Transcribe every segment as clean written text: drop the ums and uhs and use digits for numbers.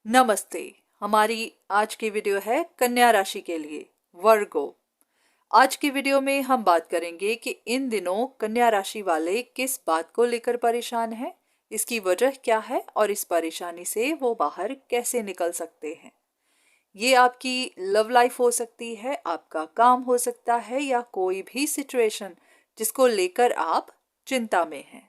नमस्ते। हमारी आज की वीडियो है कन्या राशि के लिए, वर्गो। आज की वीडियो में हम बात करेंगे कि इन दिनों कन्या राशि वाले किस बात को लेकर परेशान हैं, इसकी वजह क्या है और इस परेशानी से वो बाहर कैसे निकल सकते हैं। ये आपकी लव लाइफ हो सकती है, आपका काम हो सकता है या कोई भी सिचुएशन जिसको लेकर आप चिंता में हैं।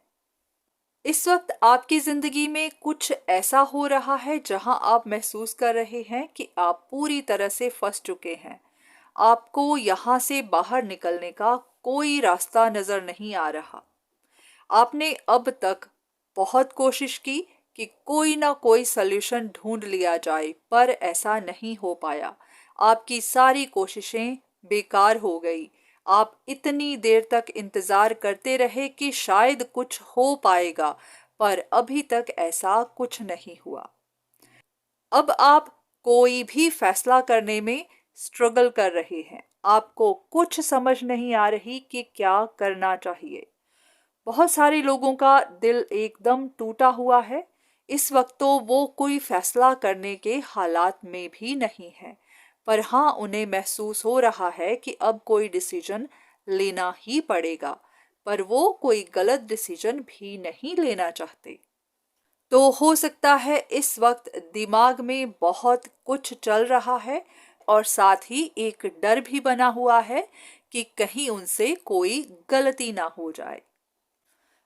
इस वक्त आपकी जिंदगी में कुछ ऐसा हो रहा है जहां आप महसूस कर रहे हैं कि आप पूरी तरह से फंस चुके हैं। आपको यहां से बाहर निकलने का कोई रास्ता नजर नहीं आ रहा। आपने अब तक बहुत कोशिश की कि कोई ना कोई सल्यूशन ढूंढ लिया जाए, पर ऐसा नहीं हो पाया। आपकी सारी कोशिशें बेकार हो गई। आप इतनी देर तक इंतजार करते रहे कि शायद कुछ हो पाएगा, पर अभी तक ऐसा कुछ नहीं हुआ। अब आप कोई भी फैसला करने में स्ट्रगल कर रहे हैं। आपको कुछ समझ नहीं आ रही कि क्या करना चाहिए। बहुत सारे लोगों का दिल एकदम टूटा हुआ है। इस वक्त तो वो कोई फैसला करने के हालात में भी नहीं है, पर हाँ, उन्हें महसूस हो रहा है कि अब कोई डिसीजन लेना ही पड़ेगा, पर वो कोई गलत डिसीजन भी नहीं लेना चाहते। तो हो सकता है इस वक्त दिमाग में बहुत कुछ चल रहा है और साथ ही एक डर भी बना हुआ है कि कहीं उनसे कोई गलती ना हो जाए।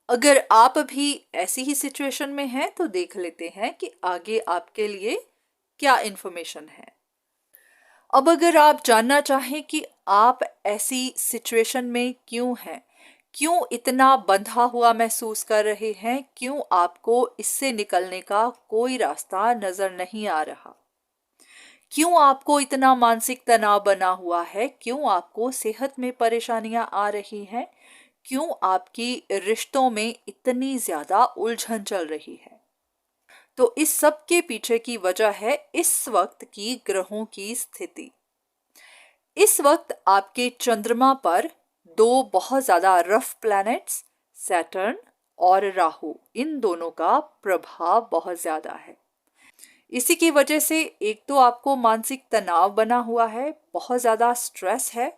अगर आप भी ऐसी ही सिचुएशन में हैं तो देख लेते हैं कि आगे आपके लिए क्या इन्फॉर्मेशन है। अब अगर आप जानना चाहें कि आप ऐसी सिचुएशन में क्यों हैं, क्यों इतना बंधा हुआ महसूस कर रहे हैं, क्यों आपको इससे निकलने का कोई रास्ता नजर नहीं आ रहा, क्यों आपको इतना मानसिक तनाव बना हुआ है, क्यों आपको सेहत में परेशानियां आ रही हैं, क्यों आपकी रिश्तों में इतनी ज्यादा उलझन चल रही है, तो इस सब के पीछे की वजह है इस वक्त की ग्रहों की स्थिति। इस वक्त आपके चंद्रमा पर दो बहुत ज्यादा रफ प्लैनेट्स, सैटर्न और राहु, इन दोनों का प्रभाव बहुत ज्यादा है। इसी की वजह से एक तो आपको मानसिक तनाव बना हुआ है, बहुत ज्यादा स्ट्रेस है,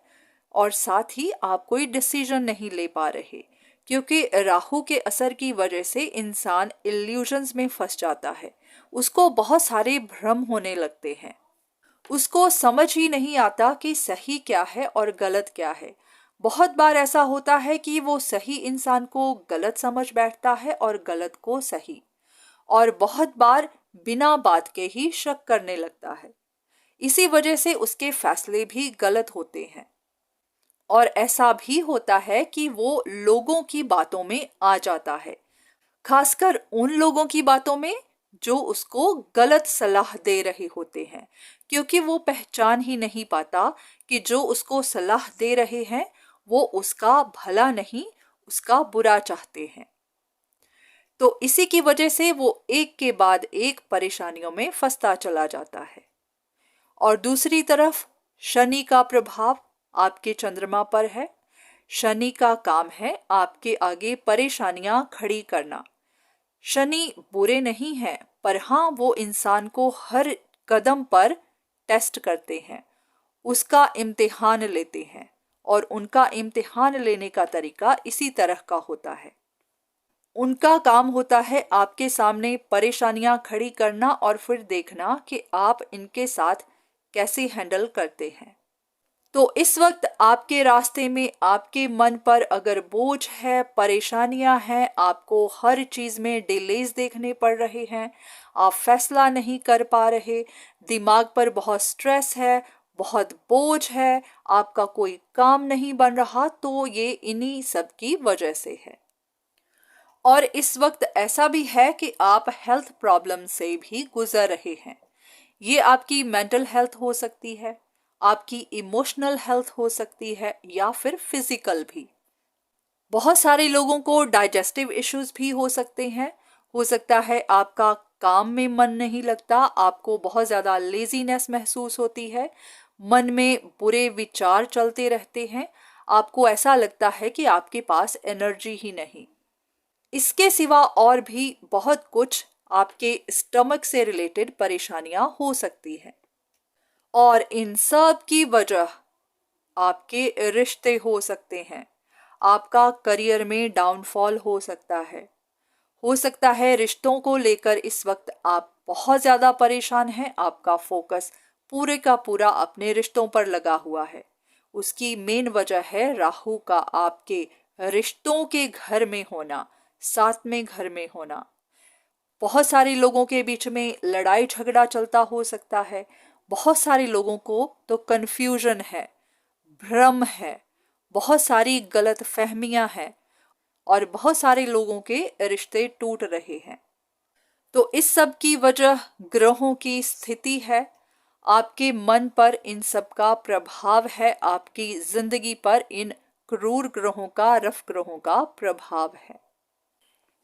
और साथ ही आप कोई डिसीजन नहीं ले पा रहे, क्योंकि राहु के असर की वजह से इंसान इल्यूजन्स में फंस जाता है। उसको बहुत सारे भ्रम होने लगते हैं। उसको समझ ही नहीं आता कि सही क्या है और गलत क्या है। बहुत बार ऐसा होता है कि वो सही इंसान को गलत समझ बैठता है और गलत को सही, और बहुत बार बिना बात के ही शक करने लगता है। इसी वजह से उसके फैसले भी गलत होते हैं, और ऐसा भी होता है कि वो लोगों की बातों में आ जाता है, खासकर उन लोगों की बातों में जो उसको गलत सलाह दे रहे होते हैं, क्योंकि वो पहचान ही नहीं पाता कि जो उसको सलाह दे रहे हैं वो उसका भला नहीं, उसका बुरा चाहते हैं। तो इसी की वजह से वो एक के बाद एक परेशानियों में फंसता चला जाता है। और दूसरी तरफ शनि का प्रभाव आपके चंद्रमा पर है। शनि का काम है आपके आगे परेशानियां खड़ी करना। शनि बुरे नहीं हैं, पर हाँ, वो इंसान को हर कदम पर टेस्ट करते हैं, उसका इम्तिहान लेते हैं, और उनका इम्तिहान लेने का तरीका इसी तरह का होता है। उनका काम होता है आपके सामने परेशानियां खड़ी करना और फिर देखना कि आप इनके साथ कैसे हैंडल करते हैं। तो इस वक्त आपके रास्ते में, आपके मन पर अगर बोझ है, परेशानियां हैं, आपको हर चीज में डिलेज देखने पड़ रहे हैं, आप फैसला नहीं कर पा रहे, दिमाग पर बहुत स्ट्रेस है, बहुत बोझ है, आपका कोई काम नहीं बन रहा, तो ये इन्हीं सब की वजह से है। और इस वक्त ऐसा भी है कि आप हेल्थ प्रॉब्लम से भी गुजर रहे हैं। ये आपकी मेंटल हेल्थ हो सकती है, आपकी इमोशनल हेल्थ हो सकती है, या फिर फिजिकल भी। बहुत सारे लोगों को डाइजेस्टिव इश्यूज भी हो सकते हैं। हो सकता है आपका काम में मन नहीं लगता, आपको बहुत ज़्यादा लेजीनेस महसूस होती है, मन में बुरे विचार चलते रहते हैं, आपको ऐसा लगता है कि आपके पास एनर्जी ही नहीं। इसके सिवा और भी बहुत कुछ आपके स्टमक से रिलेटेड परेशानियां हो सकती हैं। और इन सब की वजह आपके रिश्ते हो सकते हैं। आपका करियर में डाउनफॉल हो सकता है रिश्तों को लेकर इस वक्त आप बहुत ज़्यादा परेशान हैं। आपका फोकस पूरे का पूरा अपने रिश्तों पर लगा हुआ है। उसकी मेन वजह है राहु का आपके रिश्तों के घर में होना, साथ में घर में होना। बहुत सारे लोगों के बीच में लड़ाई झगड़ा चलता हो सकता है। बहुत सारे लोगों को तो कन्फ्यूजन है, भ्रम है, बहुत सारी गलत फहमियां हैं और बहुत सारे लोगों के रिश्ते टूट रहे हैं। तो इस सब की वजह ग्रहों की स्थिति है। आपके मन पर इन सब का प्रभाव है। आपकी जिंदगी पर इन क्रूर ग्रहों का, रफ ग्रहों का प्रभाव है।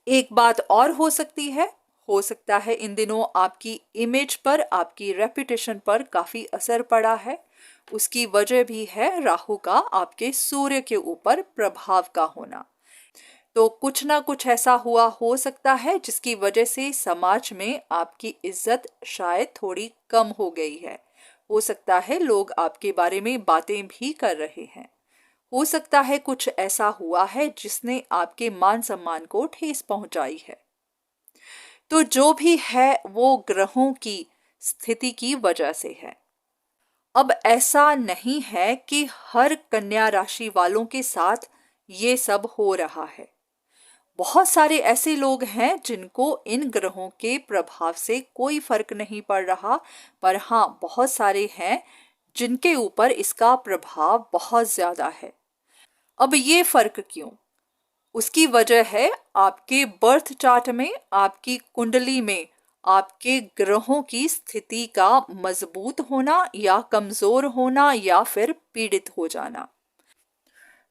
एक बात और हो सकता है इन दिनों आपकी इमेज पर, आपकी रेपुटेशन पर काफी असर पड़ा है। उसकी वजह भी है राहु का आपके सूर्य के ऊपर प्रभाव का होना। तो कुछ ना कुछ ऐसा हुआ हो सकता है जिसकी वजह से समाज में आपकी इज्जत शायद थोड़ी कम हो गई है। हो सकता है लोग आपके बारे में बातें भी कर रहे हैं। हो सकता है कुछ ऐसा हुआ है जिसने आपके मान सम्मान को ठेस पहुंचाई है। तो जो भी है वो ग्रहों की स्थिति की वजह से है। अब ऐसा नहीं है कि हर कन्या राशि वालों के साथ ये सब हो रहा है। बहुत सारे ऐसे लोग हैं जिनको इन ग्रहों के प्रभाव से कोई फर्क नहीं पड़ रहा, पर हाँ बहुत सारे हैं जिनके ऊपर इसका प्रभाव बहुत ज्यादा है। अब ये फर्क क्यों? उसकी वजह है आपके बर्थ चार्ट में, आपकी कुंडली में आपके ग्रहों की स्थिति का मजबूत होना या कमजोर होना या फिर पीड़ित हो जाना।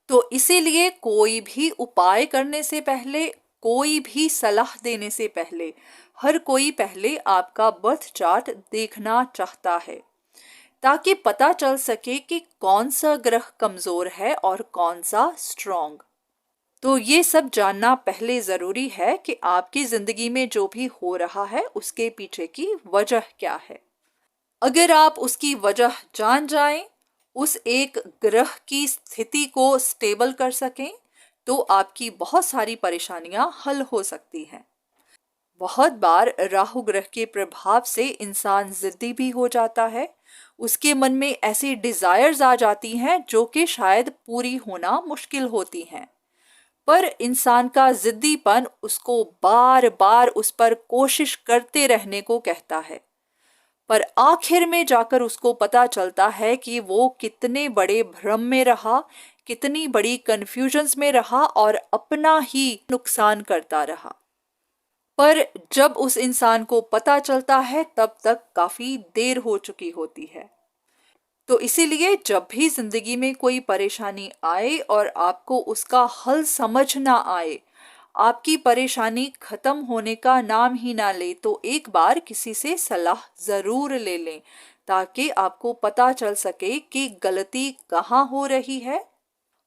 तो इसीलिए कोई भी उपाय करने से पहले, कोई भी सलाह देने से पहले, हर कोई पहले आपका बर्थ चार्ट देखना चाहता है ताकि पता चल सके कि कौन सा ग्रह कमजोर है और कौन सा स्ट्रॉन्ग। तो ये सब जानना पहले जरूरी है कि आपकी जिंदगी में जो भी हो रहा है उसके पीछे की वजह क्या है। अगर आप उसकी वजह जान जाएं, उस एक ग्रह की स्थिति को स्टेबल कर सकें, तो आपकी बहुत सारी परेशानियां हल हो सकती हैं। बहुत बार राहु ग्रह के प्रभाव से इंसान जिद्दी भी हो जाता है। उसके मन में ऐसी डिजायर्स आ जाती हैं जो कि शायद पूरी होना मुश्किल होती हैं, पर इंसान का जिद्दीपन उसको बार बार उस पर कोशिश करते रहने को कहता है। पर आखिर में जाकर उसको पता चलता है कि वो कितने बड़े भ्रम में रहा, कितनी बड़ी कंफ्यूजन्स में रहा और अपना ही नुकसान करता रहा। पर जब उस इंसान को पता चलता है तब तक काफी देर हो चुकी होती है। तो इसीलिए जब भी जिंदगी में कोई परेशानी आए और आपको उसका हल समझ ना आए, आपकी परेशानी खत्म होने का नाम ही ना ले, तो एक बार किसी से सलाह जरूर ले लें ताकि आपको पता चल सके कि गलती कहाँ हो रही है।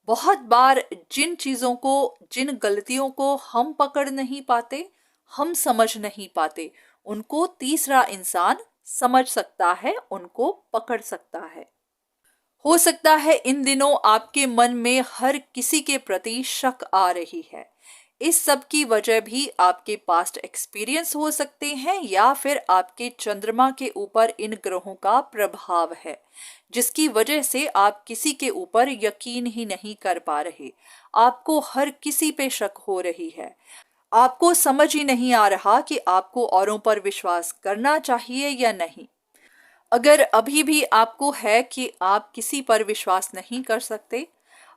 बहुत बार जिन चीजों को, जिन गलतियों को हम पकड़ नहीं पाते, हम समझ नहीं पाते, उनको तीसरा इंसान समझ सकता है, उनको पकड़ सकता है। हो सकता है इन दिनों आपके मन में हर किसी के प्रति शक आ रही है। इस सब की वजह भी आपके पास्ट एक्सपीरियंस हो सकते हैं या फिर आपके चंद्रमा के ऊपर इन ग्रहों का प्रभाव है, जिसकी वजह से आप किसी के ऊपर यकीन ही नहीं कर पा रहे। आपको हर किसी पे शक हो रही है। आपको समझ ही नहीं आ रहा कि आपको औरों पर विश्वास करना चाहिए या नहीं। अगर अभी भी आपको है कि आप किसी पर विश्वास नहीं कर सकते,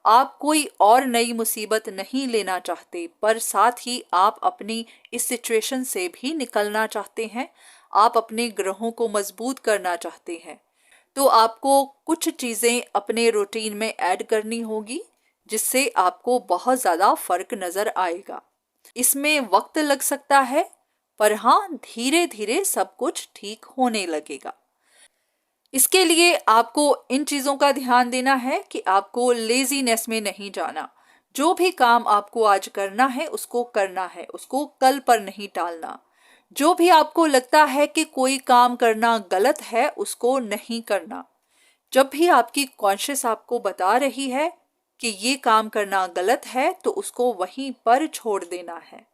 आप कोई और नई मुसीबत नहीं लेना चाहते, पर साथ ही आप अपनी इस सिचुएशन से भी निकलना चाहते हैं, आप अपने ग्रहों को मजबूत करना चाहते हैं, तो आपको कुछ चीज़ें अपने रूटीन में ऐड करनी होगी जिससे आपको बहुत ज़्यादा फर्क नज़र आएगा। इसमें वक्त लग सकता है, पर हाँ धीरे धीरे सब कुछ ठीक होने लगेगा। इसके लिए आपको इन चीज़ों का ध्यान देना है कि आपको लेजीनेस में नहीं जाना। जो भी काम आपको आज करना है उसको करना है, उसको कल पर नहीं टालना। जो भी आपको लगता है कि कोई काम करना गलत है, उसको नहीं करना। जब भी आपकी कॉन्शियस आपको बता रही है कि ये काम करना गलत है, तो उसको वहीं पर छोड़ देना है।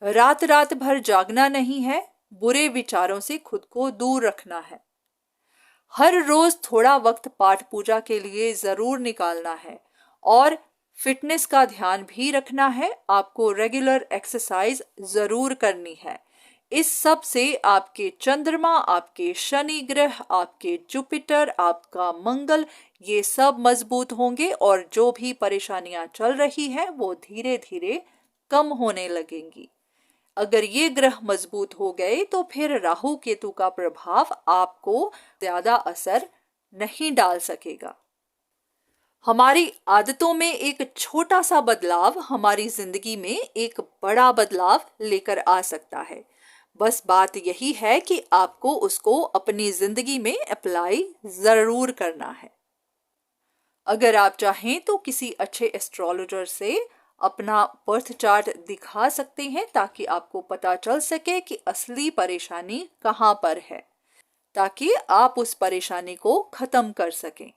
रात रात भर जागना नहीं है, बुरे विचारों से खुद को दूर रखना है। हर रोज थोड़ा वक्त पाठ पूजा के लिए जरूर निकालना है और फिटनेस का ध्यान भी रखना है। आपको रेगुलर एक्सरसाइज जरूर करनी है। इस सब से आपके चंद्रमा, आपके शनि ग्रह, आपके जुपिटर, आपका मंगल, ये सब मजबूत होंगे और जो भी परेशानियां चल रही हैं वो धीरे धीरे कम होने लगेंगी। अगर ये ग्रह मजबूत हो गए तो फिर राहु केतु का प्रभाव आपको ज्यादा असर नहीं डाल सकेगा। हमारी आदतों में एक छोटा सा बदलाव हमारी जिंदगी में एक बड़ा बदलाव लेकर आ सकता है। बस बात यही है कि आपको उसको अपनी जिंदगी में अप्लाई जरूर करना है। अगर आप चाहें तो किसी अच्छे एस्ट्रोलॉजर से अपना बर्थ चार्ट दिखा सकते हैं, ताकि आपको पता चल सके कि असली परेशानी कहाँ पर है, ताकि आप उस परेशानी को खत्म कर सकें।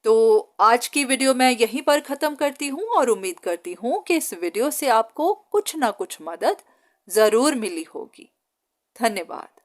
तो आज की वीडियो मैं यहीं पर खत्म करती हूँ और उम्मीद करती हूँ कि इस वीडियो से आपको कुछ ना कुछ मदद जरूर मिली होगी। धन्यवाद।